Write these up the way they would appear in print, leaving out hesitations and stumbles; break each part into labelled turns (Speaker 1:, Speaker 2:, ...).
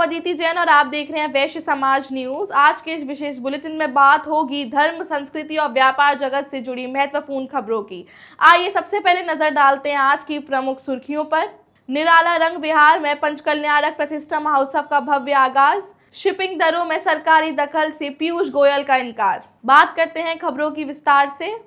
Speaker 1: हूं अदिति जैन और आप देख रहे हैं वैश्य समाज न्यूज। आज के इस विशेष बुलेटिन में बात होगी धर्म, संस्कृति और व्यापार जगत से जुड़ी महत्वपूर्ण खबरों की। आइए सबसे पहले नजर डालते हैं आज की प्रमुख सुर्खियों पर। निराला रंग विहार में पंचकल्याणक प्रतिष्ठा महोत्सव का भव्य आगाज। शिपिंग दरों में सरकारी दखल से पीयूष गोयल का इनकार। बात करते हैं खबरों की विस्तार से।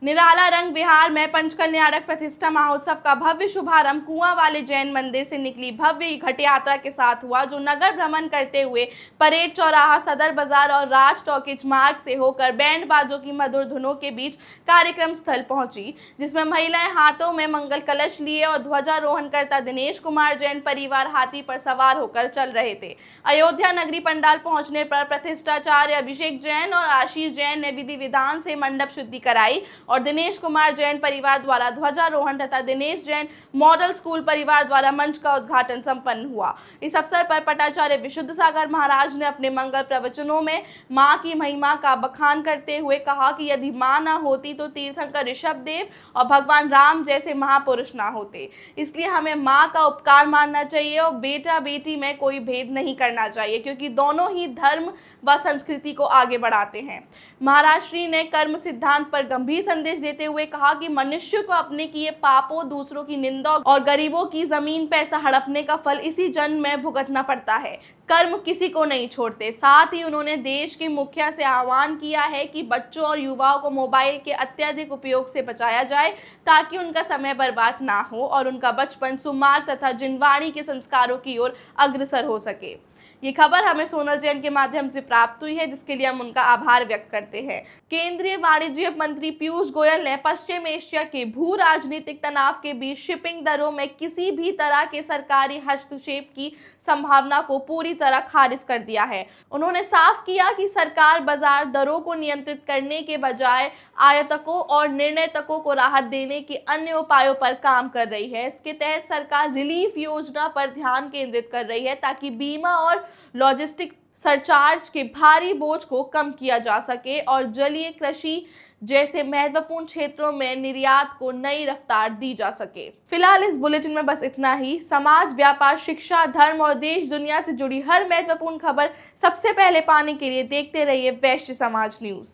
Speaker 1: निराला रंग विहार में पंचकल्याणक प्रतिष्ठा महोत्सव का भव्य शुभारंभ कुआं वाले जैन मंदिर से निकली भव्य घट यात्रा के साथ हुआ, जो नगर भ्रमण करते हुए परेड चौराहा, सदर बाजार और राज टॉकीज मार्ग से होकर बैंड बाजों की मधुर धुनों के बीच कार्यक्रम स्थल पहुंची, जिसमें महिलाएं हाथों में मंगल कलश लिए और ध्वजारोहण करता दिनेश कुमार जैन परिवार हाथी पर सवार होकर चल रहे थे। अयोध्या नगरी पंडाल पहुंचने पर प्रतिष्ठाचार्य अभिषेक जैन और आशीष जैन ने विधि विधान से मंडप शुद्धि कराई और दिनेश कुमार जैन परिवार द्वारा ध्वजारोहण तथा दिनेश जैन मॉडल स्कूल परिवार द्वारा मंच का उद्घाटन संपन्न हुआ। इस अवसर पर पटाचार्य विशुद्ध सागर महाराज ने अपने मंगल प्रवचनों में मां की महिमा का बखान करते हुए कहा कि यदि मां न होती तो तीर्थंकर ऋषभ देव और भगवान राम जैसे महापुरुष ना होते। इसलिए हमें मां का उपकार मानना चाहिए और बेटा बेटी में कोई भेद नहीं करना चाहिए, क्योंकि दोनों ही धर्म व संस्कृति को आगे बढ़ाते हैं। महाराज श्री ने कर्म सिद्धांत पर गंभीर संदेश देते हुए कहा कि मनुष्य को अपने किए पापों, दूसरों की निंदा और गरीबों की जमीन पैसा हड़पने का फल इसी जन्म में भुगतना पड़ता है। कर्म किसी को नहीं छोड़ते। साथ ही उन्होंने देश के मुखिया से आह्वान किया है कि बच्चों और युवाओं को मोबाइल के अत्यधिक उपयोग से बचाया जाए, ताकि उनका समय बर्बाद ना हो और उनका बचपन सुमार्ग तथा जिनवाणी के संस्कारों की ओर अग्रसर हो सके। ये खबर हमें सोनल जैन के माध्यम से प्राप्त हुई है, जिसके लिए हम उनका आभार व्यक्त करते हैं। केंद्रीय वाणिज्य मंत्री पीयूष गोयल ने पश्चिम एशिया के भू राजनीतिक तनाव के बीच शिपिंग दरों में किसी भी तरह के सरकारी हस्तक्षेप की संभावना को पूरी तरह खारिज कर दिया है। उन्होंने साफ किया कि सरकार बाजार दरों को नियंत्रित करने के बजाय आयातकों और निर्यातकों को राहत देने के अन्य उपायों पर काम कर रही है। इसके तहत सरकार रिलीफ योजना पर ध्यान केंद्रित कर रही है, ताकि बीमा और लॉजिस्टिक सरचार्ज के भारी बोझ को कम किया जा सके और जलीय कृषि जैसे महत्वपूर्ण क्षेत्रों में निर्यात को नई रफ्तार दी जा सके। फिलहाल इस बुलेटिन में बस इतना ही। समाज, व्यापार, शिक्षा, धर्म और देश दुनिया से जुड़ी हर महत्वपूर्ण खबर सबसे पहले पाने के लिए देखते रहिए वैश्य समाज न्यूज।